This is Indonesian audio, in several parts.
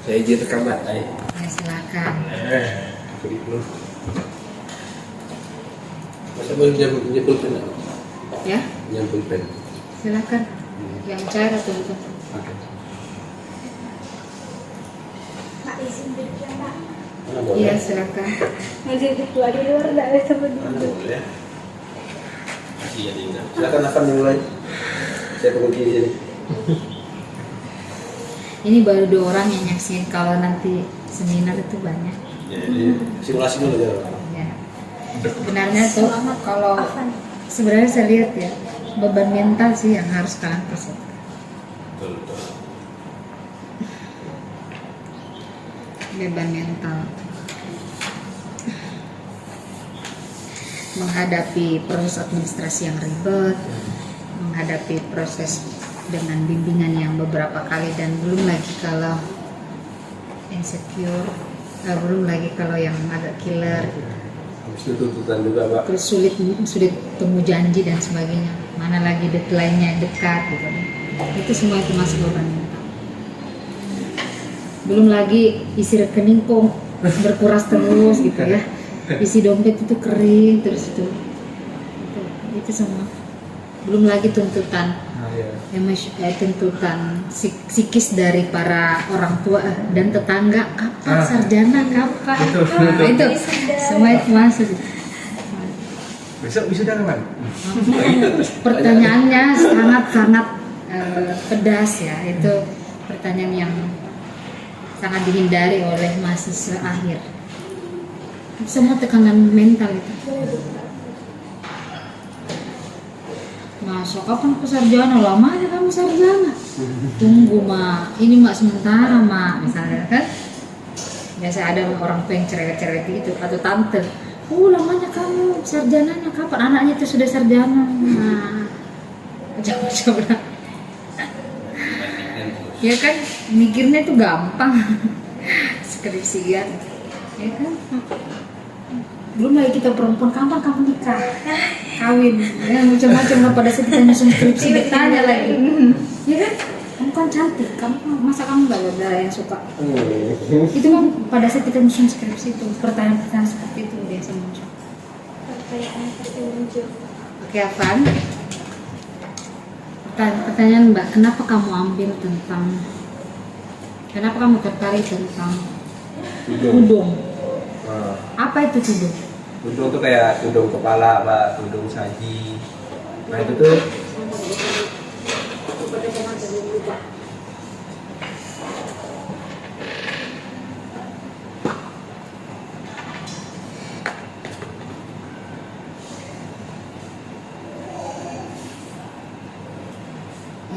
Saya izin rekam Mbak. Ya silakan. Begitu. Masa boleh jam pulpen? Ya, Jam pulpen. silakan. Yang cair atau bukan? Oke. Pak izin bikin Pak. Mana boleh? Iya silakan. Masih ketua di luar enggak ada sama Mana dulu. boleh? Iya, Dinda. Silakan akan dimulai. Saya pengunci di sini. Ini baru 2 orang yang nyaksiin, kalau nanti seminar itu banyak. Jadi simulasi dulu ya. Ya. Sebenarnya tuh kalau sebenarnya saya lihat ya, beban mental sih yang harus kalian persiapkan. Betul. Beban mental menghadapi proses administrasi yang ribet, menghadapi proses dengan bimbingan yang beberapa kali, dan belum lagi kalau insecure, belum lagi kalau yang agak killer, Habis itu tuntutan juga, Pak. terus sulit temu janji dan sebagainya, mana lagi deadline-nya dekat gitu. Itu semua itu masuk beban mental. Belum lagi isi rekening kok berkuras terus gitu ya, isi dompet itu kering terus itu semua. Belum lagi tuntutan tuntutan psikis dari para orang tua dan tetangga, kapan sarjana, kapan. Nah, itu semua itu masuk. Besok wisuda kapan? Pertanyaannya sangat-sangat pedas ya, itu pertanyaan yang sangat dihindari oleh mahasiswa akhir. Semua tekanan mental itu. Masuk kapan aku sarjana? Lama aja kamu sarjana. Tunggu mak, ini mak sementara mak, misalnya kan. Biasa ada orang tua yang cerewet-cerewet gitu, atau tante. Lamanya kamu sarjananya kapan? Anaknya itu sudah sarjana. Nah, coba. Ya kan, mikirnya itu gampang. Skripsian, ya kan. Belum lagi kita perempuan, kapan kamu nikah, kawin, ya macam-macam lah. Pada saat kita nyusun skripsi ditanya lagi, ya kan, kamu kan cantik, masa kamu nggak ada yang suka? Itu kan pada saat kita nyusun skripsi itu pertanyaan-pertanyaan seperti itu biasa muncul. Pertanyaan pasti muncul. Oke, Afan. Pertanyaan Mbak, kenapa kamu tertarik tentang tudung? Apa itu tudung? Tudung tuh kayak tudung kepala, Pak, tudung saji. Nah itu tuh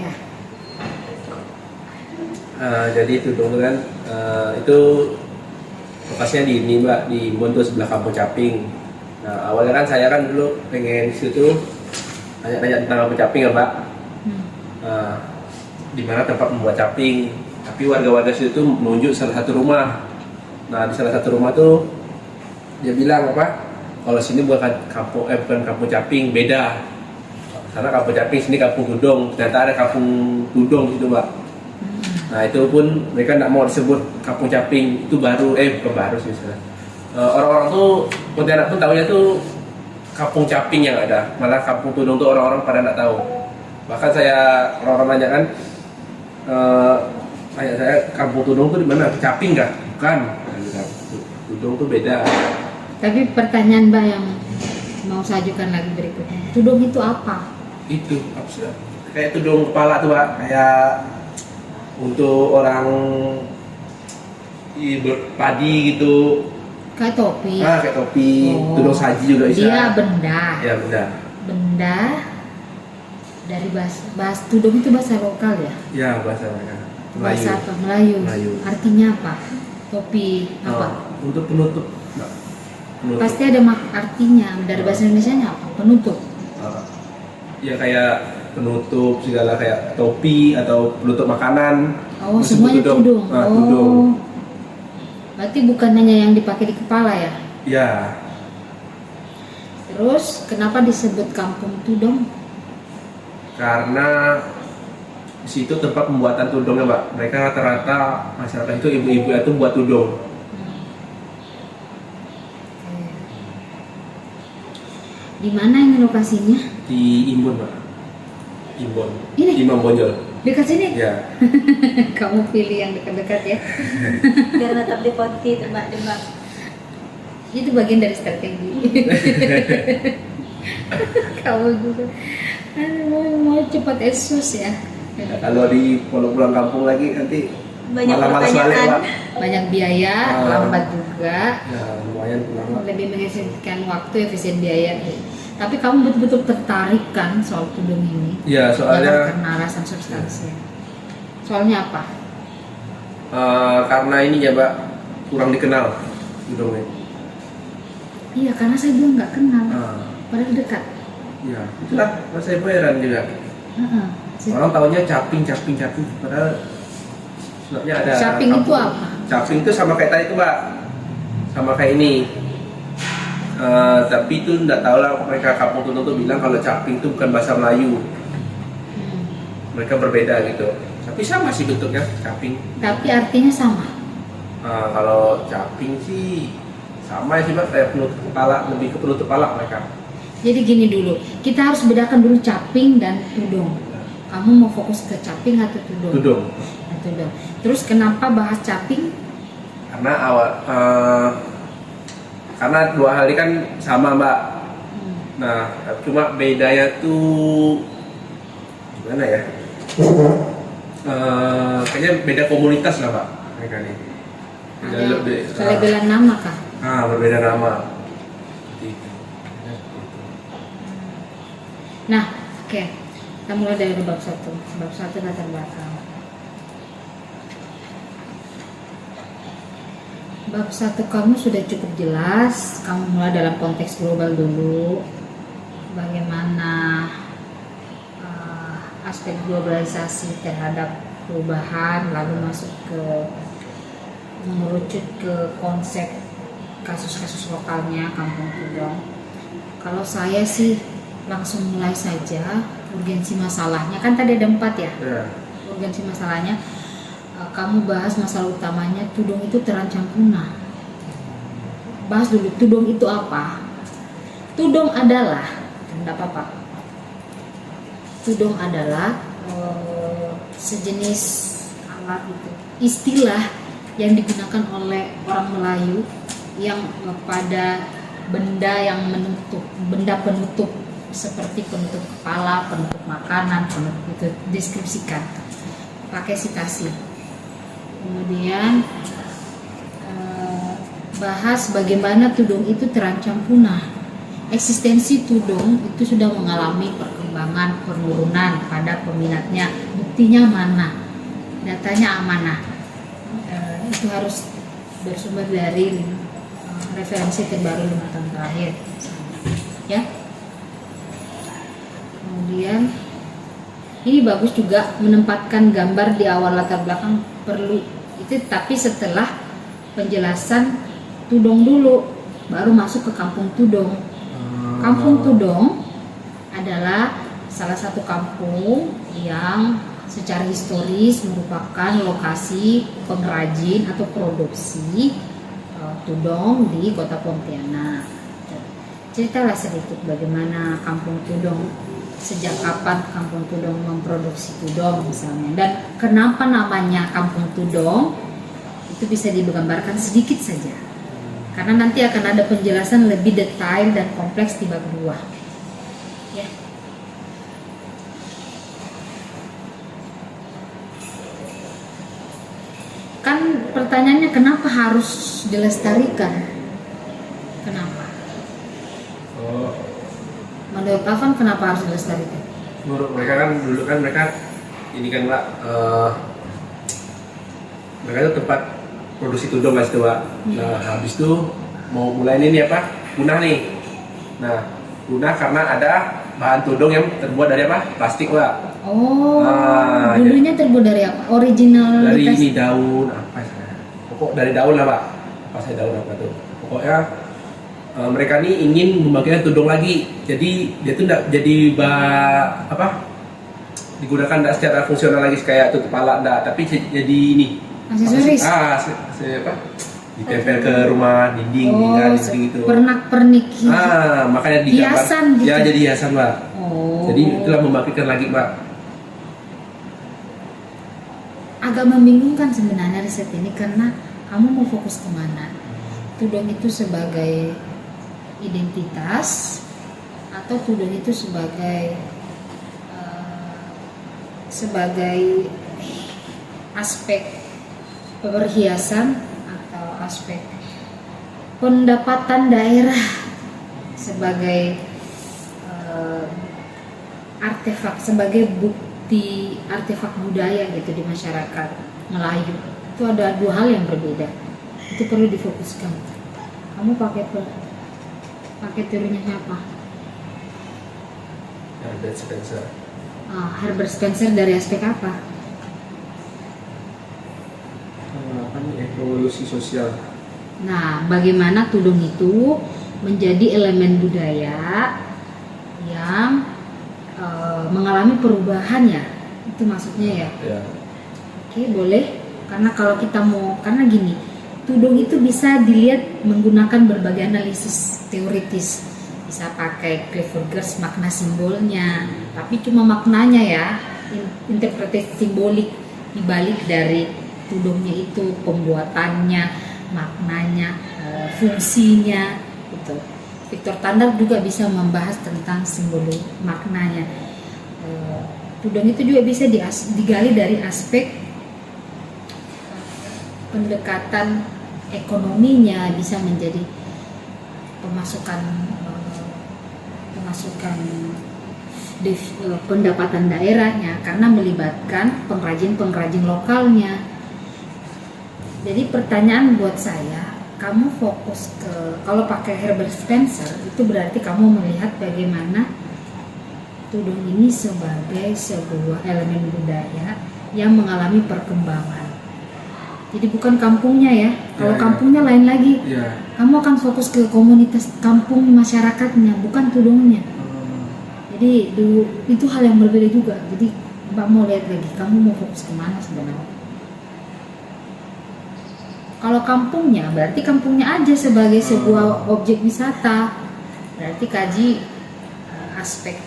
Ya. Jadi tudung tuh kan itu lokasinya di ini Mbak, di Monto sebelah Kampung Caping. Nah awalnya kan saya kan dulu pengen situ tanya-tanya tentang Kampung Caping ya Mbak. Di mana tempat membuat caping. Tapi warga-warga situ tuh menunjuk salah satu rumah. Nah di salah satu rumah tuh dia bilang apa? Kalau sini bukan kampung caping, beda. Karena kampung caping sini kampung tudung. Ternyata ada kampung tudung gitu Mbak. Nah itu pun mereka tidak mau disebut kampung caping, itu baru, bukan baru sih misalnya. Orang-orang tuh Pontianak tuh tahunya tuh kampung caping yang ada, malah kampung tudung tuh orang-orang pada tidak tahu. Bahkan orang-orang nanya kan, tanya saya kampung tudung tuh di mana? Caping nggak? Bukan. Tudung tuh beda. Tapi pertanyaan Mbak yang mau saya ajukan lagi berikutnya, tudung itu apa? Itu apa sih? Kayak tudung kepala tuh Mbak, kayak untuk orang berpadi gitu. Kayak topi. Kayak topi, tudung saji juga bisa. Dia benda. Ya benda. Benda dari bahasa tudung itu bahasa lokal ya? Ya bahasa mereka. Bahasa apa? Melayu. Artinya apa? Topi apa? Untuk penutup. Penutup. Pasti ada artinya. Dari bahasa Indonesianya apa? Penutup. Ya kayak penutup segala, kayak topi atau penutup makanan. Semuanya tudung. Tudung. Berarti bukan hanya yang dipakai di kepala ya? Ya. Terus kenapa disebut kampung tudung? Karena Di situ tempat pembuatan tudungnya, Mbak. Mereka rata-rata masyarakat itu ibu-ibu itu buat tudung. Di mana ini lokasinya? Di Imbun, Mbak. Imbun. Ini? Imam Bonjol. Dekat sini? Ya. Kamu pilih yang dekat-dekat ya. Biar tetap di Ponti Demak. Itu bagian dari strategi. Kamu juga. Aduh, mau cepat esus ya. Ya, kalau di pulang kampung lagi nanti Banyak malah malas balik, pertanyaan. Pak. Banyak biaya, lambat juga. Ya, lumayan pulang. Lebih mengefisienkan waktu, efisien biaya. Tapi kamu betul-betul tertarik kan soal tudung ini? Ya, Jangan soalnya karena alasan substansi. Soalnya apa? karena ini ya, Mbak, kurang dikenal tudungnya. Iya, karena saya juga nggak kenal. Ah, Padahal dekat. ya, itulah saya heran juga. Heeh. Orang tahunya caping, padahal sebenarnya ada. Caping itu kampung. apa? Caping itu sama kayak tadi tuh, Mbak, sama kayak ini. Tapi itu nggak tahu lah, mereka kampung Tudung tuh bilang kalau caping itu bukan bahasa Melayu, Hmm. mereka berbeda gitu. Tapi sama sih bentuknya caping. Tapi artinya sama. Kalau caping sih sama sih, Mbak, kayak penutup kepala, lebih ke penutup kepala mereka. Jadi gini dulu, kita harus bedakan dulu caping dan tudung. Kamu mau fokus ke caping atau tudung? Tudung. Nah, tudung. Terus kenapa bahas caping? Karena karena dua hal ini kan sama, Mbak. Nah, cuma bedanya tuh gimana ya? Kayaknya beda komunitas lah, Mbak, mereka nih. Beda Pelebelan nama kah? berbeda nama. Nah, oke. Kita mulai dari bab 1. Bab 1 latar belakang. Bab 1 kamu sudah cukup jelas. Kamu mulai dalam konteks global dulu. Bagaimana aspek globalisasi terhadap perubahan, lalu masuk ke mengerucut ke konsep kasus-kasus lokalnya Kampung Tudong. Kalau saya sih langsung mulai saja urgensi masalahnya, kan tadi ada 4 ya. Urgensi masalahnya, kamu bahas masalah utamanya tudong itu terancam punah. Bahas dulu tudong itu apa. Tudong adalah, tidak apa-apa, tudong adalah sejenis alat itu, istilah yang digunakan oleh orang Melayu yang pada benda yang menutup, benda penutup seperti penutup kepala, penutup makanan, penutup itu deskripsikan pakai sitasi. Kemudian bahas bagaimana tudong itu terancam punah. Eksistensi tudong itu sudah mengalami perkembangan penurunan pada peminatnya. Buktinya mana? Datanya amanah. Itu harus bersumber dari referensi terbaru 5 tahun terakhir, ya. Kemudian ini bagus juga menempatkan gambar di awal latar belakang, perlu itu, tapi setelah penjelasan tudong dulu baru masuk ke Kampung Tudong. Kampung Tudong adalah salah satu kampung yang secara historis merupakan lokasi pengrajin atau produksi tudong di Kota Pontianak. Ceritalah sedikit bagaimana Kampung Tudong, sejak kapan Kampung Tudong memproduksi tudong misalnya, dan kenapa namanya Kampung Tudong, itu bisa digambarkan sedikit saja. Karena nanti akan ada penjelasan lebih detail dan kompleks di bab 2. Ya. Kan pertanyaannya kenapa harus dilestarikan? Kenapa? Menurut Afan kenapa harus dilestarikan? Menurut mereka kan dulu kan mereka ini kan, Mbak, mereka itu tempat produksi tudong guys tuh, Mbak. Nah, habis itu mau mulai ini apa? Punah nih. Nah, punah karena ada bahan tudong yang terbuat dari apa? Plastik, Mbak. Oh, dulunya terbuat dari apa? Original Dari ini daun apa sih? Pokok dari daun lah, Pak. Apa saya daun apa tuh? Pokoknya mereka nih ingin membangkitkan tudong lagi. Jadi dia tuh enggak jadi digunakan nggak secara fungsional lagi kayak tutup kepala nggak, tapi jadi ini Aksesoris. apa ditempel ke rumah dinding kan gitu. Pernak-pernik. Makanya digambar. Hiasan gitu. Ya jadi hiasan Mbak. Oh. Jadi itulah membangkitkan lagi Mbak. Agak membingungkan sebenarnya riset ini karena kamu mau fokus kemana? Tudong itu sebagai identitas atau tudong itu sebagai aspek perhiasan atau aspek pendapatan daerah sebagai artefak, sebagai bukti artefak budaya gitu di masyarakat Melayu. Itu ada dua hal yang berbeda, itu perlu difokuskan. Kamu pakai teorinya siapa? Herbert Spencer. Herbert Spencer dari aspek apa? Evolusi sosial. Nah, bagaimana tudong itu menjadi elemen budaya yang mengalami perubahan ya? Itu maksudnya ya? Ya. Oke, boleh. Karena kalau kita mau, karena gini, tudong itu bisa dilihat menggunakan berbagai analisis teoritis. Bisa pakai Clifford Geertz makna simbolnya, tapi cuma maknanya ya, interpretasi simbolik dibalik dari tudongnya itu, pembuatannya, maknanya, fungsinya gitu. Victor Tandar juga bisa membahas tentang simbolik maknanya. Tudong itu juga bisa digali dari aspek pendekatan ekonominya, bisa menjadi pemasukan pendapatan daerahnya karena melibatkan pengrajin-pengrajin lokalnya. Jadi pertanyaan buat saya, kamu fokus kalau pakai Herbert Spencer itu berarti kamu melihat bagaimana tudong ini sebagai sebuah elemen budaya yang mengalami perkembangan. Jadi bukan kampungnya ya. Kalau kampungnya lain lagi. Ya. Kamu akan fokus ke komunitas kampung masyarakatnya, bukan tudongnya. Jadi itu hal yang berbeda juga. Jadi Mbak mau lihat lagi, kamu mau fokus kemana sebenarnya? Kalau kampungnya, berarti kampungnya aja sebagai sebuah objek wisata. Berarti kaji aspek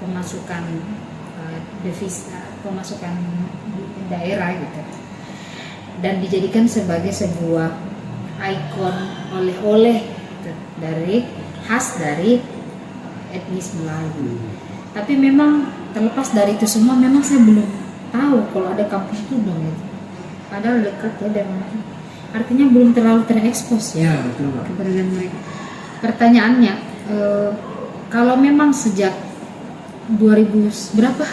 pemasukan devisa, pemasukan daerah gitu. Dan dijadikan sebagai sebuah ikon oleh-oleh gitu, dari etnis Melayu. Tapi memang terlepas dari itu semua, memang saya belum tahu kalau ada kampung tudong gitu. Padahal dekat ya, dan artinya belum terlalu terekspos ya, Betul, keberadaan mereka. Pertanyaannya, kalau memang sejak 2000 berapa?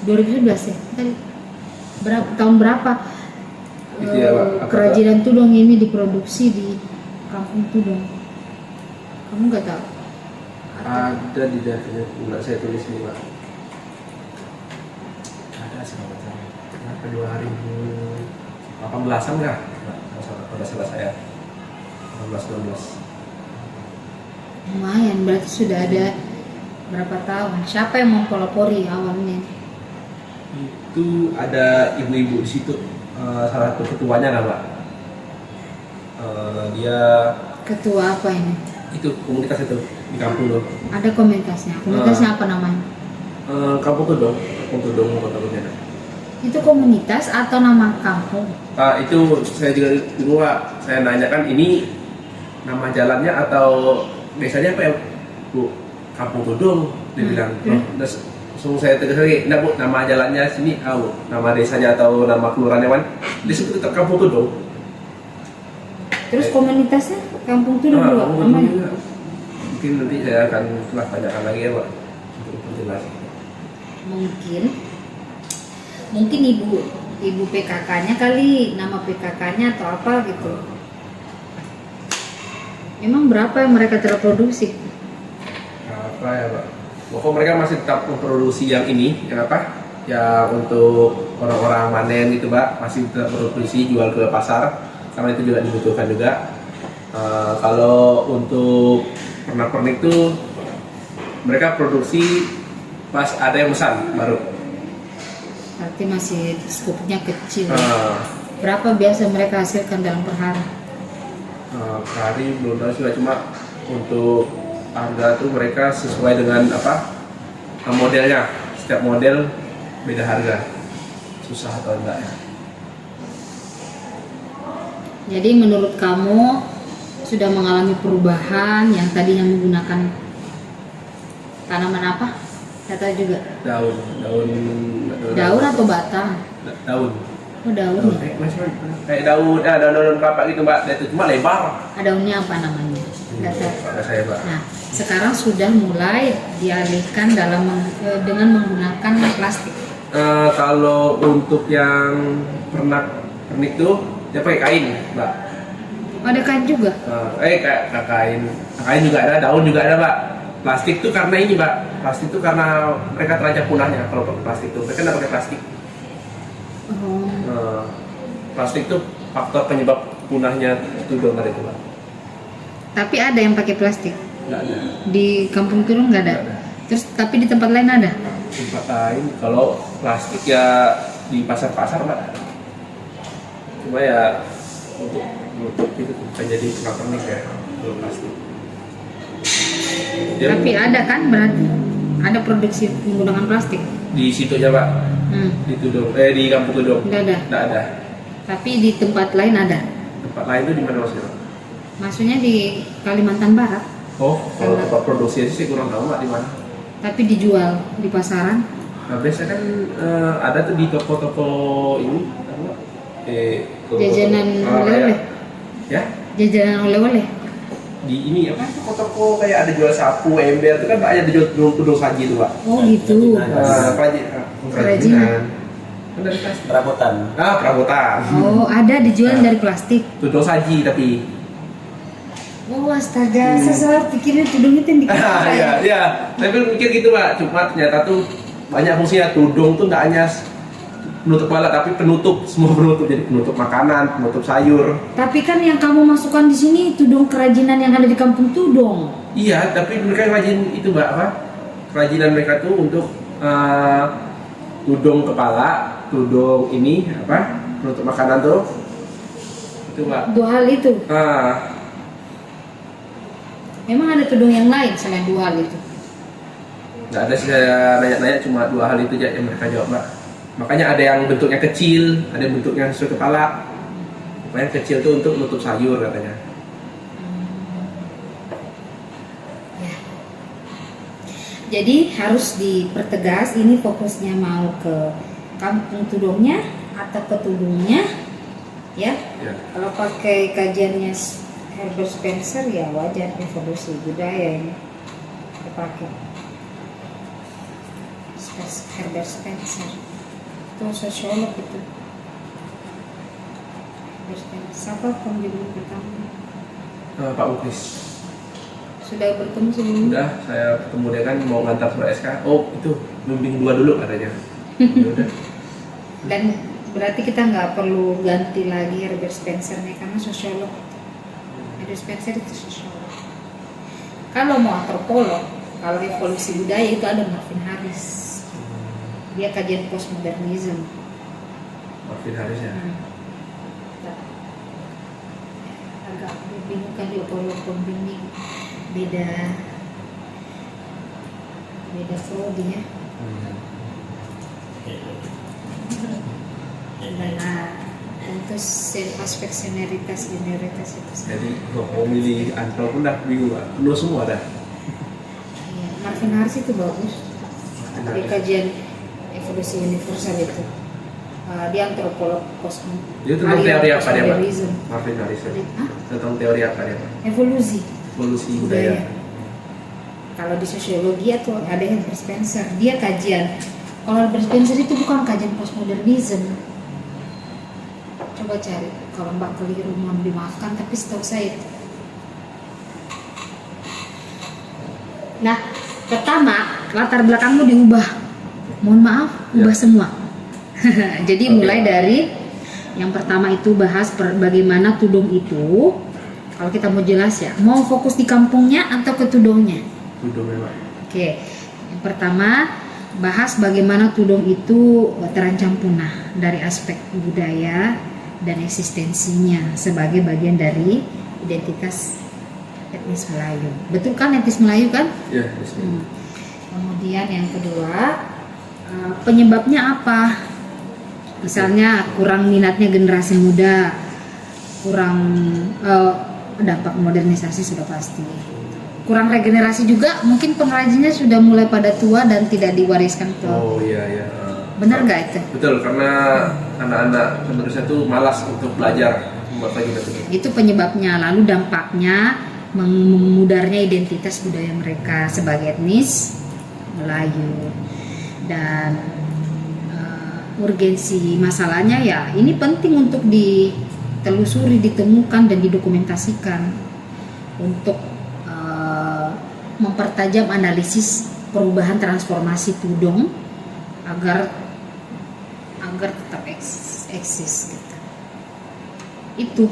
2011 ya? Tadi tahun berapa? Itu ya, Pak. Kerajinan tudong ini diproduksi di kampung tudong. Kamu nggak tahu? Ada di daftar, nggak saya tulis nih Pak. Ada sih Pak. Kenapa 2018an nggak? Pada salah saya 18-19. Lumayan, berarti sudah ada berapa tahun? Siapa yang mempelopori awalnya? Itu ada ibu-ibu di situ, salah satu ketuanya lah Pak. Dia Ketua apa ini? itu komunitas itu di kampung loh. Ada komunitasnya. Komunitasnya apa namanya? Kampung Tudong Kota Pontianak. Itu komunitas atau nama kampung? Itu saya juga bingung Pak. Saya nanya kan ini nama jalannya atau desanya apa ya Bu? Kampung Tudong. Dia bilang. Terus langsung saya tegas lagi, enggak Bu, nama jalannya sini, Bu. Nama desanya atau nama kelurahannya kan? Disebut tetap Kampung Tudong. Terus komunitasnya kampung tudong juga Kampung Tudong namanya? juga. Mungkin nanti saya akan tanyakan lagi ya Pak untuk memperjelas. Mungkin ibu PKK-nya kali, nama PKK-nya atau apa gitu. Emang berapa yang mereka terproduksi? Apa ya Pak? Pokoknya mereka masih tetap memproduksi yang ini, yang apa? Yang untuk orang-orang manen gitu Pak, masih tetap produksi jual ke pasar, karena itu juga dibutuhkan juga. Kalau untuk pernak-pernik itu mereka produksi Pas ada yang pesan baru. Berarti masih skupnya kecil. Ah, Berapa biasa mereka hasilkan dalam per hari? Hari belum tahu sih, cuma untuk harga tuh mereka sesuai dengan apa modelnya. Setiap model beda harga. Susah atau enggak ya? Jadi menurut kamu sudah mengalami perubahan yang tadinya menggunakan tanaman apa? Saya tahu juga. Daun Daun atau batang? Daun. Oh daun ya. Kayak daun, daun kelapa gitu mbak. Dia itu cuma lebar. Daunnya apa namanya? Nggak tahu. Kata saya mbak. Nah, sekarang sudah mulai dialihkan dengan menggunakan plastik. Kalau untuk yang pernik tuh dia pakai kain mbak. Oh, ada kain juga. Kayak kain juga ada, daun juga ada mbak. Plastik tuh karena ini mbak. Plastik tuh karena mereka terancam punahnya kalau pakai plastik tuh. Mereka nggak pakai plastik. Oh. Plastik tuh faktor penyebab punahnya tudung tadi itu mbak. Tapi ada yang pakai plastik. Nggak ada. Di Kampung Turun nggak ada. Nggak ada. Terus tapi di tempat lain ada. Tempat lain kalau plastik ya di pasar-pasar mbak. Cuma ya untuk itu bukan jadi tukang pernik ya kalau plastik. Tapi ada kan berarti ada produksi menggunakan plastik. Di situ aja pak. Di Tudung, di Kampung Tudung. Nggak ada. Nggak ada. Tapi di tempat lain ada. Tempat lain itu di mana maksudnya pak? Maksudnya di Kalimantan Barat. Oh, kalau tempat produksi aja sih kurang tahu mbak di mana. Tapi dijual di pasaran. Nah, biasanya kan ada tuh di toko-toko ini apa, Mbak? Jajanan oleh-oleh. Ya, Jajanan oleh-oleh. di ini apa toko-toko kayak ada jual sapu, ember itu kan Mbak, ada jual tudung saji itu Pak. Oh gitu. Kerajinan. Kan dari plastik. Perabotan. Perabotan. Oh ada dijual dari plastik. Tudung saji tapi. Oh astaga, saya selalu pikirin tudung itu yang dikasih. Iya. Tapi mikir gitu Pak, cuma ternyata tuh banyak fungsinya. Tudung tuh nggak hanya penutup kepala tapi penutup, semua penutup, jadi penutup makanan, penutup sayur. Tapi kan yang kamu masukkan di sini tudung kerajinan yang ada di Kampung Tudung. Iya, tapi mereka yang rajin itu Mbak, apa? Kerajinan mereka tuh untuk tudung kepala, tudung ini apa? Penutup makanan tuh. Itu Mbak. Dua hal itu. Memang ada tudung yang lain selain dua hal itu? Nggak ada sih, saya nanya-nanya cuma dua hal itu aja yang mereka jawab Mbak. Makanya ada yang bentuknya kecil, ada yang bentuknya sesuai kepala. Makanya kecil tuh untuk nutup sayur katanya. Ya. Jadi harus dipertegas ini fokusnya mau ke Kampung Tudungnya atau ke tudungnya, ya. Ya. Kalau pakai kajiannya Herbert Spencer ya wajar, evolusi budaya ini dipakai. Herbert Spencer itu sosiolog itu. Herbert Spencer. Siapa pembimbing pertama? Pak Ukris. Sudah bertemu sebelumnya? Udah, saya ketemu dia kan mau ngantar surat SK. Oh itu bimbing 2 dulu katanya. Udah. Dan berarti kita nggak perlu ganti lagi Herbert Spencer nih karena sosiolog. Herbert Spencer itu sosiolog. Kalau mau antropolog, kalau evolusi budaya itu ada Marvin Harris. Dia kajian postmodernisme. Marvin Harris ya. Agak bingung kan dia kalau pembimbing beda prodi ya. Nah, tentu aspek senioritas itu. Jadi mau milih antro pun dah bingung Pak. Penuh semua dah. Iya, Marvin Harris itu bagus. Dia kajian evolusi universal itu. Dia antropolog Dia tentang teori apa dia Pak? postmodernism. Marvin Harris. Hah? Tentang teori apa dia Pak? Evolusi Evolusi budaya. Kalau di sosiologi tuh ada Herbert Spencer, dia kajian. Kalau Herbert Spencer itu bukan kajian postmodernism. Coba cari, kalau Mbak keliru mohon dimaafkan, tapi setahu saya itu. Nah, pertama latar belakangmu diubah. Mohon maaf, ubah semua. Jadi mulai dari yang pertama itu bahas bagaimana tudung itu. Kalau kita mau jelas ya, mau fokus di kampungnya atau ke tudungnya? Tudung ya Pak. Oke, yang pertama bahas bagaimana tudong itu terancam punah dari aspek budaya dan eksistensinya sebagai bagian dari identitas etnis Melayu. Betul kan etnis Melayu kan? Ya, Kemudian yang kedua, penyebabnya apa? Misalnya kurang minatnya generasi muda, kurang dampak modernisasi sudah pasti. Kurang regenerasi juga, mungkin pengrajinnya sudah mulai pada tua dan tidak diwariskan ke. Oh iya iya. Benar nggak itu? Betul, karena anak-anak penerusnya tuh malas untuk belajar membuat lagi betul. Itu penyebabnya. Lalu dampaknya memudarnya identitas budaya mereka sebagai etnis Melayu. Dan urgensi masalahnya ya ini penting untuk ditelusuri, ditemukan dan didokumentasikan untuk mempertajam analisis perubahan transformasi tudong agar tetap eksis gitu.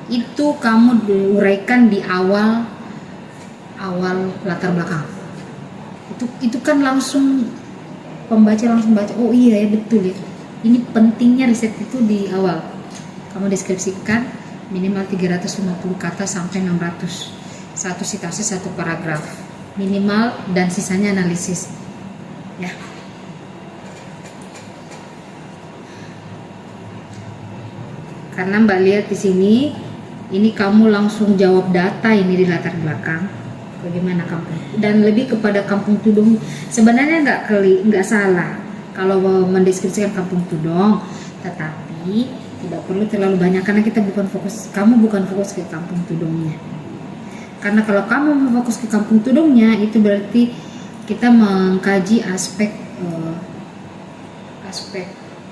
Itu kamu diuraikan di awal latar belakang. Itu kan langsung pembaca langsung baca, oh iya ya betul ya. Ini pentingnya riset itu di awal. Kamu deskripsikan minimal 350 kata sampai 600. Satu citasi, satu paragraf minimal dan sisanya analisis. Ya. Karena Mbak lihat di sini, ini kamu langsung jawab data ini di latar belakang. Bagaimana kampung? Dan lebih kepada kampung tudong. Sebenarnya nggak salah kalau mendeskripsikan kampung tudong, tetapi tidak perlu terlalu banyak karena kamu bukan fokus ke kampung tudongnya. Karena kalau kamu fokus ke kampung tudongnya, itu berarti kita mengkaji aspek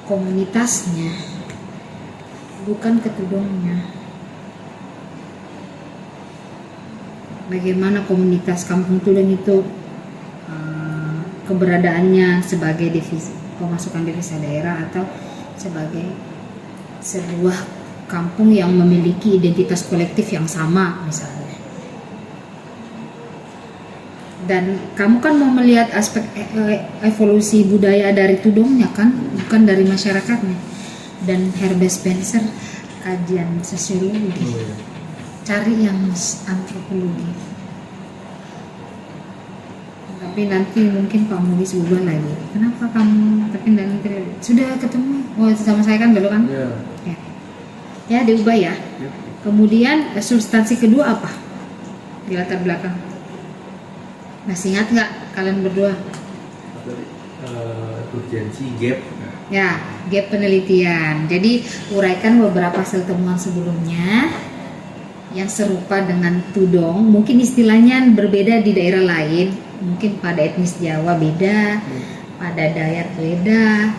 komunitasnya, bukan ke tudongnya. Bagaimana komunitas kampung tudong itu keberadaannya sebagai pemasukan devisa daerah atau sebagai sebuah kampung yang memiliki identitas kolektif yang sama misalnya. Dan kamu kan mau melihat aspek evolusi budaya dari tudongnya kan, bukan dari masyarakatnya. Dan Herbert Spencer kajian sosiologi, cari yang antropologi. Tapi nanti mungkin Pak Mulis ubah lagi. Kenapa kamu? Tapi nanti sudah ketemu. Oh sama saya kan dulu kan? Ya diubah ya. Kemudian substansi kedua apa di latar belakang? Masih ingat nggak kalian berdua? Urgensi gap. Ya, gap penelitian. Jadi uraikan beberapa hasil temuan sebelumnya yang serupa dengan tudong. Mungkin istilahnya berbeda di daerah lain. Mungkin pada etnis Jawa beda, pada Dayak beda.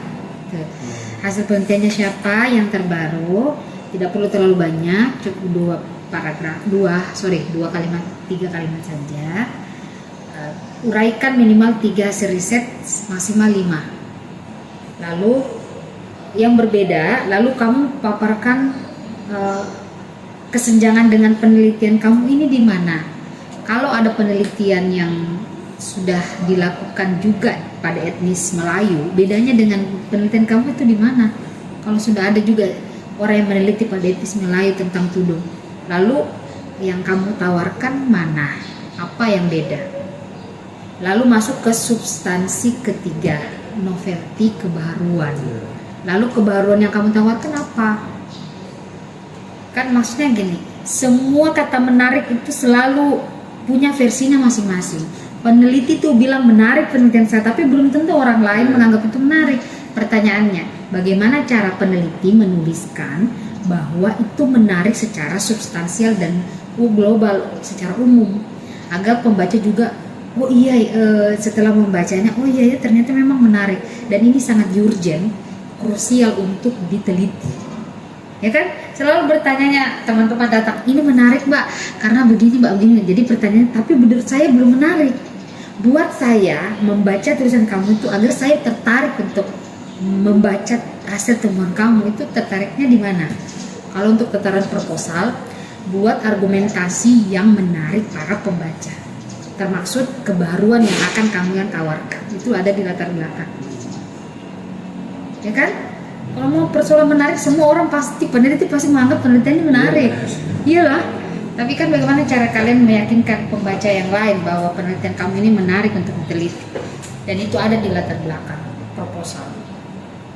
Hasil penelitiannya siapa yang terbaru? Tidak perlu terlalu banyak, cukup 2 kalimat, 3 kalimat saja. Uraikan minimal 3 hasil riset, maksimal 5. Lalu yang berbeda, lalu kamu paparkan kesenjangan dengan penelitian kamu ini di mana. Kalau ada penelitian yang sudah dilakukan juga pada etnis Melayu, bedanya dengan penelitian kamu itu di mana? Kalau sudah ada juga orang yang meneliti pada etnis Melayu tentang tudong, lalu yang kamu tawarkan mana? Apa yang beda? Lalu masuk ke substansi ketiga, novelty, kebaruan. Lalu kebaruan yang kamu tawarkan apa? Kan maksudnya gini, semua kata menarik itu selalu punya versinya masing-masing. Peneliti tuh bilang menarik penelitian saya, tapi belum tentu orang lain menganggap itu menarik. Pertanyaannya, bagaimana cara peneliti menuliskan bahwa itu menarik secara substansial dan global, secara umum, agar pembaca juga oh iya, setelah membacanya, oh iya ya ternyata memang menarik dan ini sangat urgent, krusial untuk diteliti. Ya kan? Selalu bertanyanya teman-teman datang, ini menarik Mbak, karena begini Mbak begini. Jadi pertanyaan, tapi menurut saya belum menarik. Buat saya membaca tulisan kamu itu agar saya tertarik untuk membaca hasil temuan kamu, itu tertariknya di mana? Kalau untuk tataran proposal, buat argumentasi yang menarik para pembaca. termaksud kebaruan yang akan kamu yang tawarkan. Itu ada di latar belakang. Ya kan? Kalau mau persoalan menarik, semua orang pasti, peneliti pasti menganggap penelitian ini menarik. Iyalah. Tapi kan bagaimana cara kalian meyakinkan pembaca yang lain bahwa penelitian kamu ini menarik untuk diteliti. Dan itu ada di latar belakang proposal.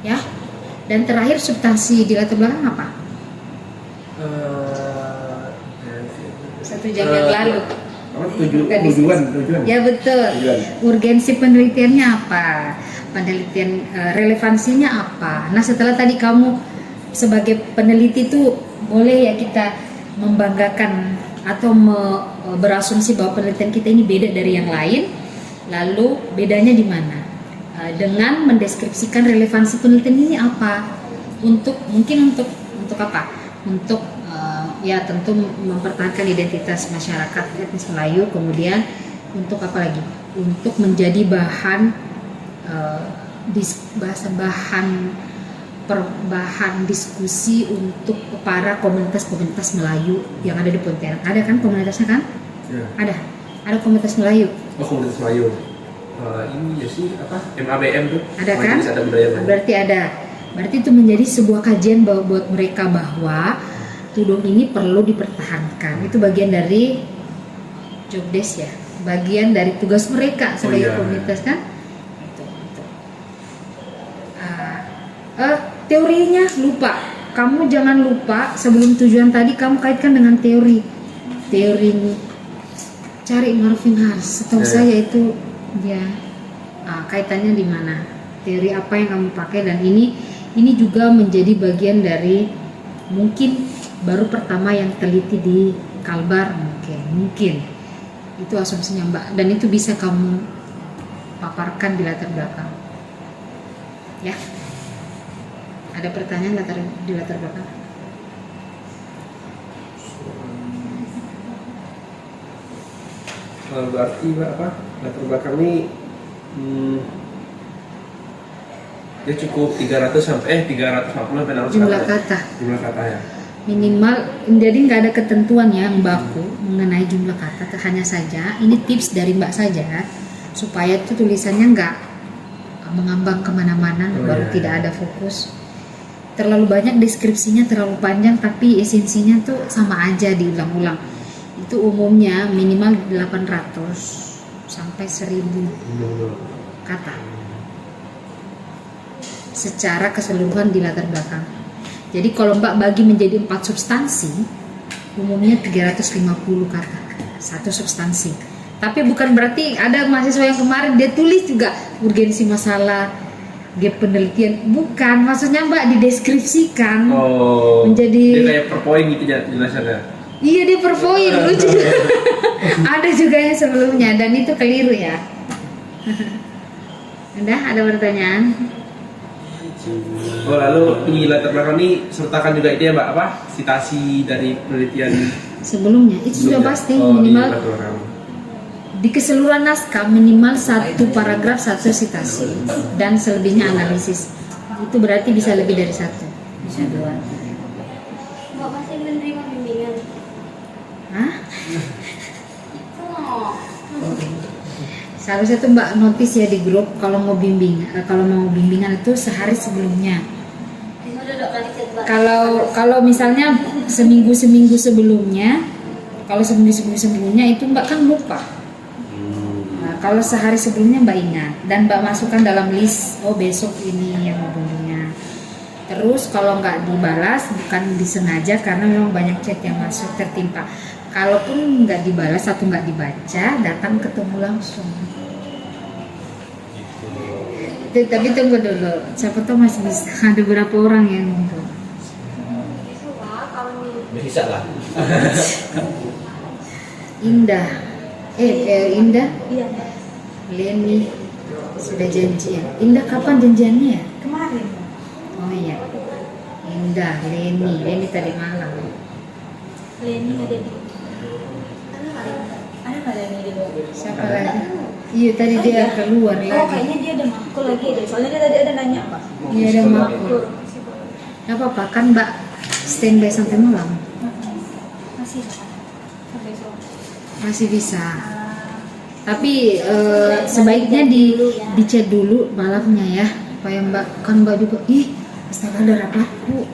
Ya. Dan terakhir substansi di latar belakang apa? Satu jam yang lalu. Tujuan. Ya betul. Tujuan. Urgensi penelitiannya apa? Penelitian relevansinya apa? Nah setelah tadi kamu sebagai peneliti itu boleh ya kita membanggakan atau berasumsi bahwa penelitian kita ini beda dari yang lain. Lalu bedanya di mana? Dengan mendeskripsikan relevansi penelitian ini apa? Untuk apa? Untuk ya tentu mempertahankan identitas masyarakat etnis Melayu, kemudian untuk apa lagi? Untuk menjadi bahan diskusi untuk para komunitas Melayu yang ada di Pontianak. Ada kan komunitasnya kan? Ya. Ada komunitas Melayu. Oh, komunitas Melayu. Ini ya sih apa? MABM tuh. Ada kan? Majelis Adat Budaya Melayu. Berarti ada. Berarti itu menjadi sebuah kajian buat mereka bahwa tudung ini perlu dipertahankan. Itu bagian dari job desk ya. Bagian dari tugas mereka sebagai komunitas kan? Teorinya lupa. Kamu jangan lupa sebelum tujuan tadi kamu kaitkan dengan teori cari Marvin Harris. Setahu saya itu dia kaitannya di mana? Teori apa yang kamu pakai, dan ini juga menjadi bagian dari mungkin baru pertama yang teliti di Kalbar mungkin itu asumsinya Mbak, dan itu bisa kamu paparkan di latar belakang ya. Ada pertanyaan di latar belakang? Berarti apa? Latar belakang ini dia cukup 300 sampai 340 sampai 600 jumlah kata. Jumlah kata ya. Minimal, jadi nggak ada ketentuan ya yang baku mengenai jumlah kata. Hanya saja ini tips dari Mbak saja supaya itu tulisannya nggak mengambang kemana-mana, baru tidak ada fokus. Terlalu banyak deskripsinya, terlalu panjang, tapi esensinya tuh sama aja diulang-ulang. Itu umumnya minimal 800 sampai 1000 kata secara keseluruhan di latar belakang. Jadi kalau Mbak bagi menjadi 4 substansi, umumnya 350 kata satu substansi. Tapi bukan berarti ada mahasiswa yang kemarin dia tulis juga urgensi masalah gap penelitian, bukan, maksudnya Mbak dideskripsikan menjadi dia kayak per poin gitu ya jelasannya. Iya, dia per poin, lucu. Ada juga yang sebelumnya dan itu keliru ya. Udah, ada pertanyaan? Lalu di latar belakang ini sertakan juga itu ya Mbak, apa? Citasi dari penelitian sebelumnya. Itu sudah pasti minimal di keseluruhan naskah minimal 1 paragraf 1 citasi dan selebihnya analisis. Itu berarti bisa lebih dari 1, bisa 2. Mbak masih menerima bimbingan? Hah? Seharusnya tuh Mbak notice ya di grup kalau mau bimbingan itu sehari sebelumnya. Kalau misalnya seminggu sebelumnya, kalau seminggu sebelumnya itu Mbak kan lupa. Kalau sehari sebelumnya Mbak ingat dan Mbak masukkan dalam list, oh besok ini yang hubunginya. Terus kalau nggak dibalas bukan disengaja karena memang banyak chat yang masuk tertimpa. Kalaupun nggak dibalas atau nggak dibaca, datang ketemu langsung. Tapi tunggu dulu, siapa tahu masih bisa. Ada berapa orang yang nunggu? Bisa lah. Indah. Indah. Iya. Leni sudah janjian. Indah kapan janjiannya ya? Kemarin. Oh iya. Indah, Leni tadi malam. Leni ada di. Ada nggak Leni di luar? Siapa lagi? Iya tadi dia keluar lagi. Oh kayaknya dia ada makul lagi deh. Soalnya dia tadi ada nanya Pak. Iya ada makul. Gak apa-apa kan Mbak standby sampai malam. Masih sampai sore. Masih bisa. Tapi sebaiknya dicek dulu malamnya ya, supaya mbak juga astaga ada rapatku.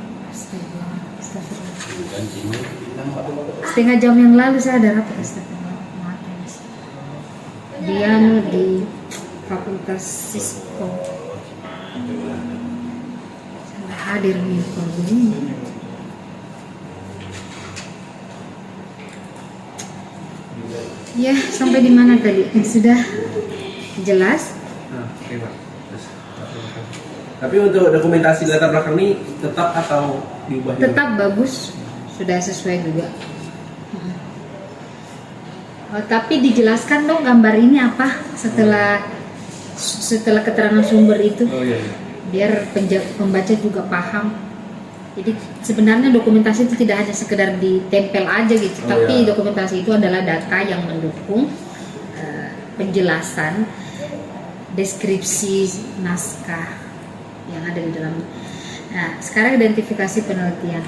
Setengah jam yang lalu saya ada rapat, astaga. Dia di Fakultas Sisko. Saya hadir nih kalau begini. Ya, sampai di mana tadi? Sudah jelas? Nah, oke Pak. Tapi untuk dokumentasi latar belakang ini tetap atau diubah? Tetap bagus, sudah sesuai juga. Oh, tapi dijelaskan dong gambar ini apa setelah keterangan sumber itu, Oh iya. biar pembaca juga paham. Jadi sebenarnya dokumentasi itu tidak hanya sekedar ditempel aja gitu, Oh, tapi iya. dokumentasi itu adalah data yang mendukung penjelasan, deskripsi naskah yang ada di dalamnya. Nah, sekarang identifikasi penelitian.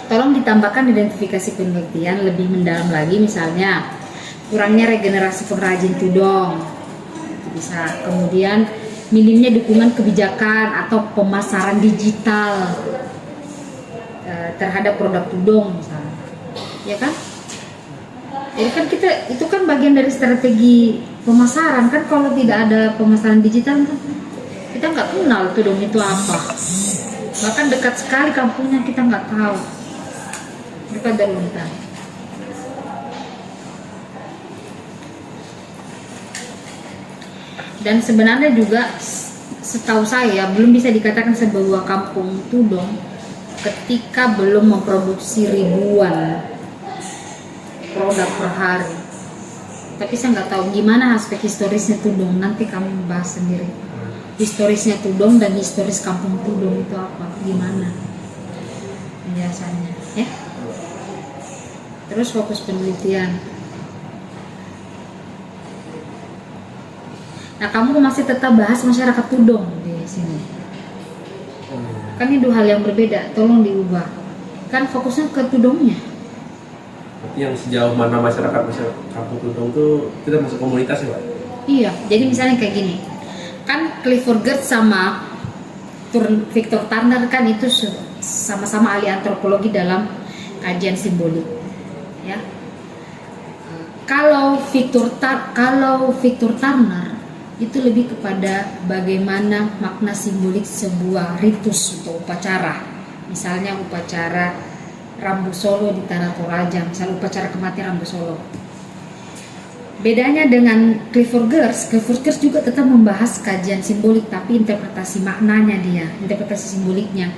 Tolong ditambahkan identifikasi penelitian lebih mendalam lagi, misalnya kurangnya regenerasi pengrajin tudong, itu bisa. Kemudian minimnya dukungan kebijakan atau pemasaran digital terhadap produk tudong misalnya, ya kan? Jadi kan itu kan bagian dari strategi pemasaran kan. Kalau tidak ada pemasaran digital kan kita nggak kenal tudong itu apa, bahkan dekat sekali kampungnya kita nggak tahu, dekat dari hutan. Dan sebenarnya juga setahu saya belum bisa dikatakan sebuah kampung tudong ketika belum memproduksi ribuan produk per hari. Tapi saya nggak tahu gimana aspek historisnya tudong, nanti kamu bahas sendiri. Historisnya tudong dan historis kampung tudong itu apa, gimana penjelasannya ya. Terus fokus penelitian. Nah, kamu masih tetap bahas masyarakat tudong di sini. Kan itu hal yang berbeda, tolong diubah. Kan fokusnya ke tudongnya. Berarti yang sejauh mana masyarakat kampung tudong tuh kita masuk komunitas ya Pak? Iya, jadi misalnya kayak gini. Kan Clifford Geertz sama Victor Turner kan itu sama-sama ahli antropologi dalam kajian simbolik. Ya. Kalau Victor Turner itu lebih kepada bagaimana makna simbolik sebuah ritus atau upacara. Misalnya upacara Rambu Solo di Tanah Toraja, misalnya upacara kematian Rambu Solo. Bedanya dengan Clifford Geertz juga tetap membahas kajian simbolik, tapi interpretasi maknanya dia, interpretasi simboliknya.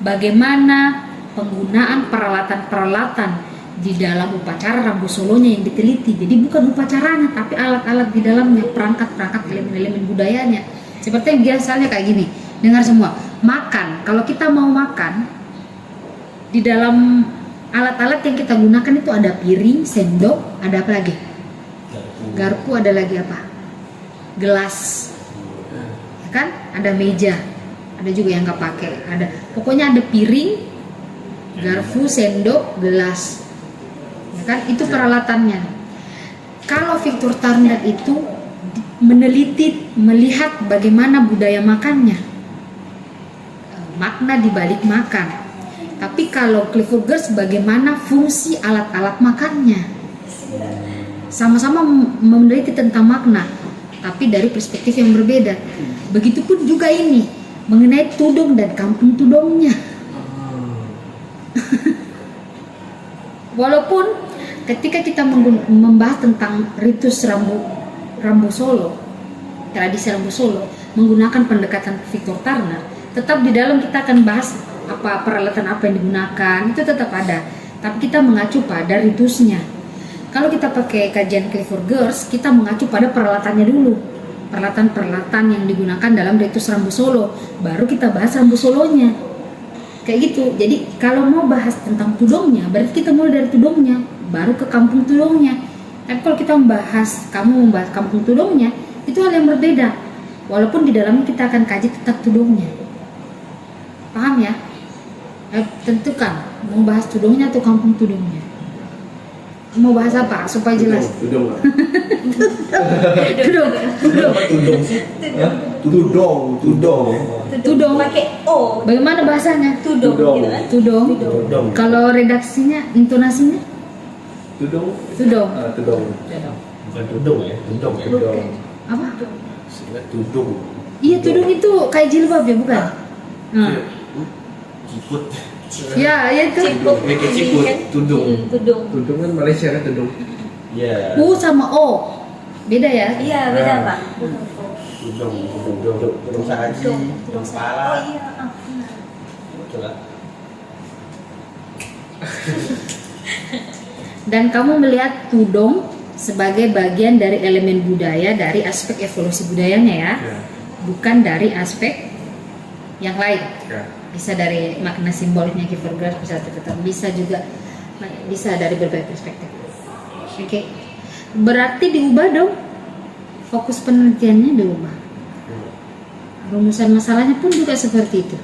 Bagaimana penggunaan peralatan-peralatan di dalam upacara Rambu Solonya yang diteliti. Jadi bukan upacaranya, tapi alat-alat di dalamnya, perangkat-perangkat, elemen-elemen budayanya. Seperti yang biasanya kayak gini, dengar semua, makan. Kalau kita mau makan, di dalam alat-alat yang kita gunakan itu ada piring, sendok, ada apa lagi? Garpu, ada lagi apa? Gelas, ya kan? Ada meja, ada juga yang nggak pakai. Ada, pokoknya ada piring, garpu, sendok, gelas, ya kan? Itu peralatannya. Kalau Victor Turner itu meneliti, melihat bagaimana budaya makannya, makna di balik makan. Tapi kalau Clifford Geertz bagaimana fungsi alat-alat makannya. Sama-sama meneliti tentang makna, tapi dari perspektif yang berbeda. Begitupun juga ini mengenai tudong dan kampung tudongnya. Walaupun ketika kita membahas tentang ritus Rambu Solo, tradisi Rambu Solo menggunakan pendekatan Victor Turner, tetap di dalam kita akan bahas apa peralatan apa yang digunakan, itu tetap ada. Tapi kita mengacu pada ritusnya. Kalau kita pakai kajian Clifford Geertz, kita mengacu pada peralatannya dulu, peralatan-peralatan yang digunakan dalam ritus Rambu Solo, baru kita bahas Rambu Solonya, kayak gitu. Jadi kalau mau bahas tentang tudongnya, berarti kita mulai dari tudongnya, baru ke kampung tudongnya. Tapi kalau kita kamu membahas kampung tudongnya, itu hal yang berbeda. Walaupun di dalamnya kita akan kaji tetap tudongnya, paham ya? Tentukan mau bahas tudongnya atau kampung tudongnya. Mau bahas apa supaya jelas? Tudung nggak? Tudong. Apa tudung sih? Hah? Tudung. Tudung. Pakai O. Bagaimana bahasanya? Tudong Tudong. gitu kan. Tudong. Tudung. Kalau redaksinya, intonasinya? Tudung. Tudong. Tudung. Bukan tudung ya, tudung ya. Tudung. Apa? Seingat tudung. Iya, tudung itu kayak jilbab ya, bukan? Nah. Ciput. Ya, itu. Ciput. Kayak ciput, Kan? tudung. Tudung. Tudung kan Malaysia kan tudung. Iya. U sama O. Beda ya? Iya, beda Ah. Pak. Tudung sahaji. Tudung Tudung saya. pala. Oh iya, benar. Betul lah. Dan kamu melihat tudong sebagai bagian dari elemen budaya dari aspek evolusi budayanya ya, Ya. bukan dari aspek yang lain. Ya. Bisa dari makna simboliknya keyboard bisa tetap bisa juga bisa dari berbagai perspektif. Oke, berarti diubah dong, fokus penelitiannya diubah, rumusan masalahnya pun juga seperti itu.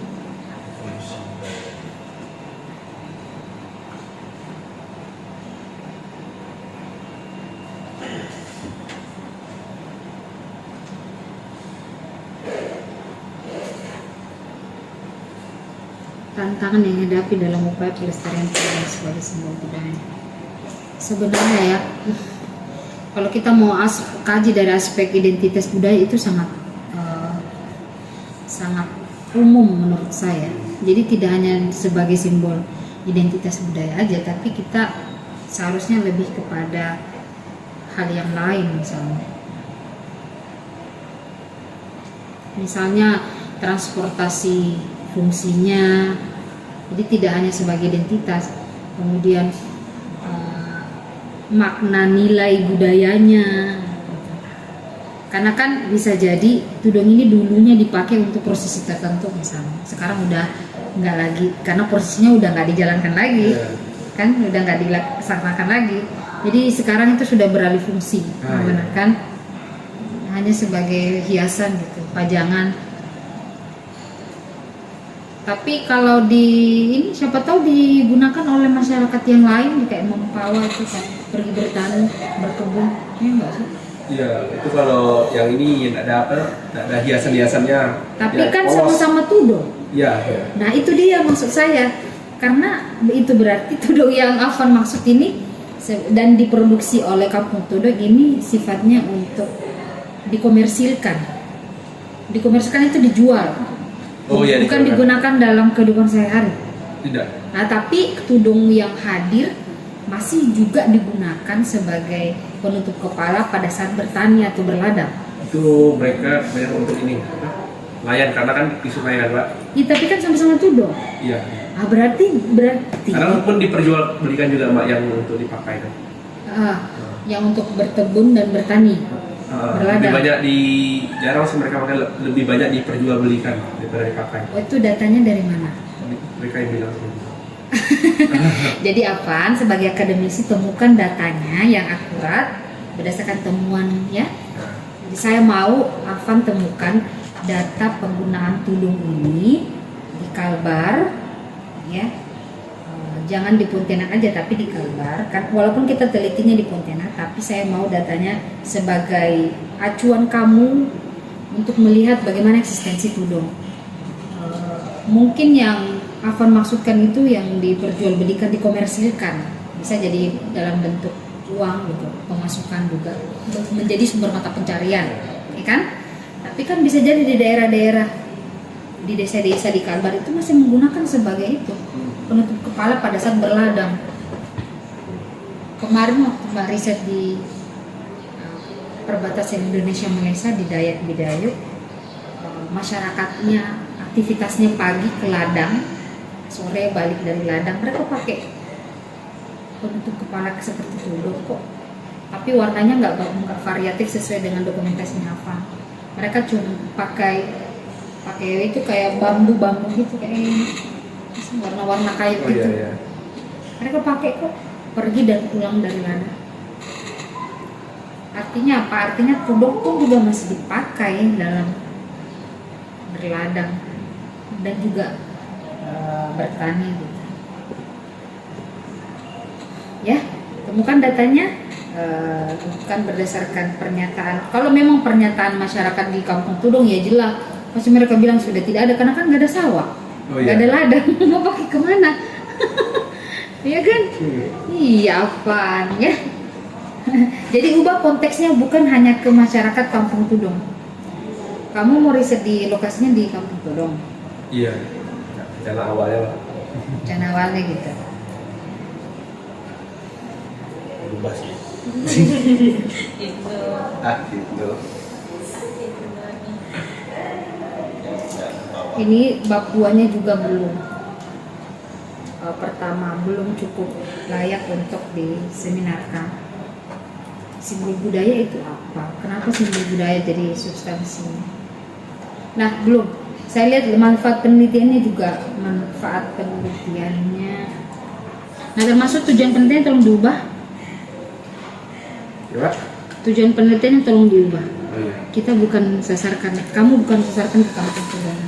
Tantangan yang dihadapi dalam upaya pelestarian budaya sebagai simbol budaya. Sebenarnya ya, kalau kita mau kaji dari aspek identitas budaya itu sangat umum menurut saya. Jadi tidak hanya sebagai simbol identitas budaya aja, tapi kita seharusnya lebih kepada hal yang lain misalnya transportasi fungsinya, jadi tidak hanya sebagai identitas, kemudian makna nilai budayanya, karena kan bisa jadi tudung ini dulunya dipakai untuk prosesi tertentu misalnya, sekarang udah nggak lagi karena prosesinya udah nggak dijalankan lagi, Ya. kan udah nggak dilaksanakan lagi, jadi sekarang itu sudah beralih fungsi, menggunakan hanya sebagai hiasan gitu, pajangan. Tapi kalau di ini siapa tahu digunakan oleh masyarakat yang lain kayak Mempawah itu kan pergi bertani, berkebun, ya enggak sih? Iya, itu kalau yang ini nggak ada apa, nggak ada hiasan-hiasannya. Tapi Ya, kan polos. sama-sama tudong. Iya. Nah itu dia maksud saya, karena itu berarti tudong yang Afan maksud ini dan diproduksi oleh Kampung Tudong ini sifatnya untuk dikomersilkan. Dikomersilkan itu dijual. Oh iya. Bukan digunakan dalam kehidupan sehari-hari. Tidak. Nah, tapi tudung yang hadir masih juga digunakan sebagai penutup kepala pada saat bertani atau berladang. Itu mereka banyak untuk ini. Apa? Layan, karena kan isu layan, Pak. Ya, tapi kan sama-sama tudung. Iya. Ah, berarti Karena pun diperjualbelikan juga, Mbak, yang untuk dipakai kan. yang untuk berkebun dan bertani. Lebih Berladang. banyak jarang sih mereka pakai, lebih banyak diperjualbelikan daripada dipakai. Oh, itu datanya dari mana? Mereka yang bilang seperti itu. Jadi Afan sebagai akademisi temukan datanya yang akurat berdasarkan temuan ya. Jadi saya mau Afan temukan data penggunaan tudung ini di Kalbar ya. Jangan di Pontianak aja tapi di Kalbar kan, walaupun kita telitinya di Pontianak, tapi saya mau datanya sebagai acuan kamu untuk melihat bagaimana eksistensi tudung. Mungkin yang Afan maksudkan itu yang diperjualbelikan, dikomersilkan, bisa jadi dalam bentuk uang gitu, pemasukan juga, menjadi sumber mata pencarian, ya kan? Tapi kan bisa jadi di daerah-daerah, di desa-desa di Kalbar itu masih menggunakan sebagai itu, penutup kepala pada saat berladang. Kemarin waktu Mbak riset di perbatasan Indonesia Malaysia di Dayak Bidayuh, masyarakatnya aktivitasnya pagi ke ladang, sore balik dari ladang, mereka pakai penutup kepala seperti tudung kok. Tapi warnanya nggak variatif sesuai dengan dokumentasinya apa. Mereka cuma pakai itu kayak bambu gitu kayak ini. Warna-warna kayu gitu. Iya. Mereka pakai kok pergi dan pulang dari ladang. Artinya apa? Artinya tudung pun juga masih dipakai dalam berladang dan juga bertani gitu. Ya, teman bukan datanya bukan berdasarkan pernyataan. Kalau memang pernyataan masyarakat di Kampung Tudong ya jelas, pasti mereka bilang sudah tidak ada karena kan nggak ada sawah, Oh, nggak iya. ada ladang, mau pakai kemana? Iya kan? Iya apaan ya? Jadi ubah konteksnya bukan hanya ke masyarakat Kampung Tudong. Kamu mau riset di lokasinya di Kampung Tudong, Iya. Rencana awalnya lah. rencana awalnya gitu. Berubah sih. Itu. Ah gitu. Ini bab 2-nya juga belum. Pertama belum cukup layak untuk diseminarkan. Simbol budaya itu apa? Kenapa simbol budaya jadi substansinya? Nah belum. Saya lihat manfaat penelitiannya juga, manfaat penelitiannya. Nah termasuk tujuan penelitian tolong diubah. Coba. Tujuan penelitian tolong diubah. Oh iya. Kita bukan sasarkan, kamu bukan sasarkan ke kampung Tudong.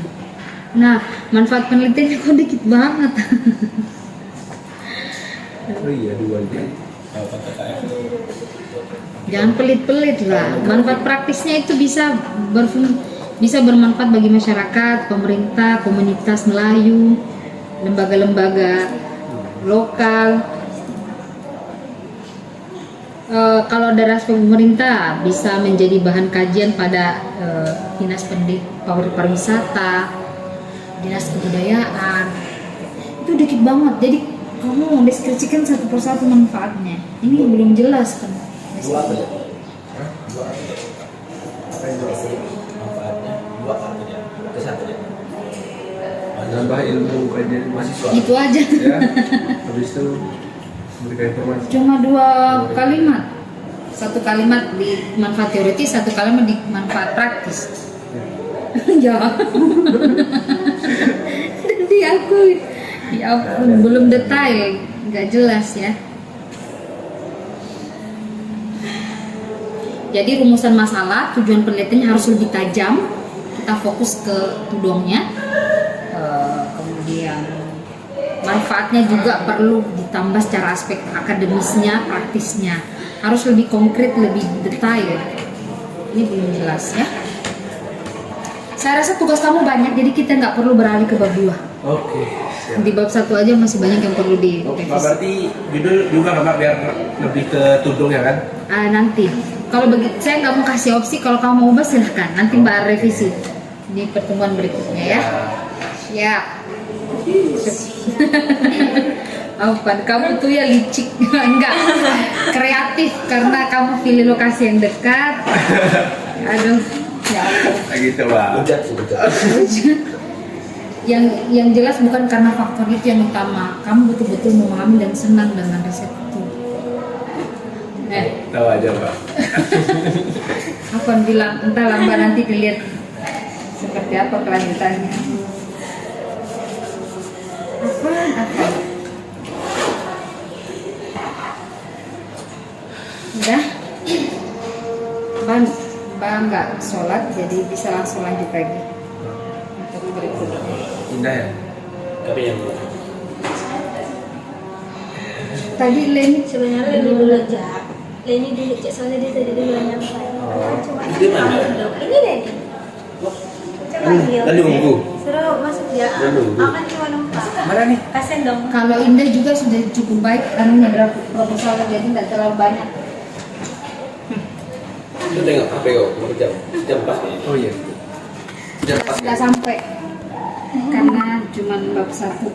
Nah, manfaat penelitiannya kok dikit banget. Oh iya, 2 aja. Kalau PPKF itu Jangan pelit-pelit lah. Manfaat praktisnya itu bisa bermanfaat bagi masyarakat, pemerintah, komunitas Melayu, lembaga-lembaga lokal. Kalau dari aspek pemerintah bisa menjadi bahan kajian pada dinas pariwisata, dinas kebudayaan. Itu dikit banget. Jadi kamu deskripsikan satu persatu manfaatnya. Ini belum jelas kan? dua apa ya? Dua apa ya? Manfaatnya dua apa ya? Ke satu ya? Nambah ilmu kajian mahasiswa. Itu aja. Ya. Habis itu memberikan informasi. Cuma 2 kalimat. Satu kalimat di manfaat teoritis, satu kalimat di manfaat praktis. Ya. Dan diakui. Ya ampun, belum detail, nggak jelas ya. Jadi rumusan masalah, tujuan penelitiannya harus lebih tajam. Kita fokus ke tudongnya. Kemudian manfaatnya juga perlu ditambah secara aspek akademisnya, praktisnya. Harus lebih konkret, lebih detail. Ini belum jelas ya. Saya rasa tugas kamu banyak, jadi kita nggak perlu beralih ke bab 2. Oke. Siap. Di bab 1 aja masih banyak yang perlu Oh, direvisi. berarti judul juga kan Mbak, biar lebih ke tudung ya kan? Nanti, kalau saya nggak mau kasih opsi, kalau kamu mau ubah silahkan. Nanti Mbak revisi di pertemuan berikutnya ya. Siap. Apa? Kamu tuh ya licik, enggak kreatif karena kamu pilih lokasi yang dekat. Aduh, ya ampun. Nah, gitu Mbak. Bejat sih bejat. yang jelas bukan karena faktor itu yang utama. Kamu betul-betul memahami dan senang dengan riset itu. Tahu aja Mbak. Apa bilang entah lambat nanti dilihat seperti apa kelanjutannya. Apa? Udah? Mbak nggak sholat, jadi bisa langsung lanjut lagi untuk berikutnya. Indah ya? Tapi yang Tadi Leni Sebenarnya Leni dulu aja. Leni dulu, Cek, soalnya dia tadi dulu yang nyampai. Coba Ini mana? Ini Leni. Coba panggil. Kan nunggu. Suruh masuk dia. Dia nunggu. Akan cuma numpang. Mana nih? Kasian dong. kalau Indah juga sudah cukup baik anunya proposal, jadi nggak terlalu banyak. Itu tengok HP kau, berapa jam? Jam pas nih. Oh iya. Jam pas Nggak sampai karena cuma bab 1.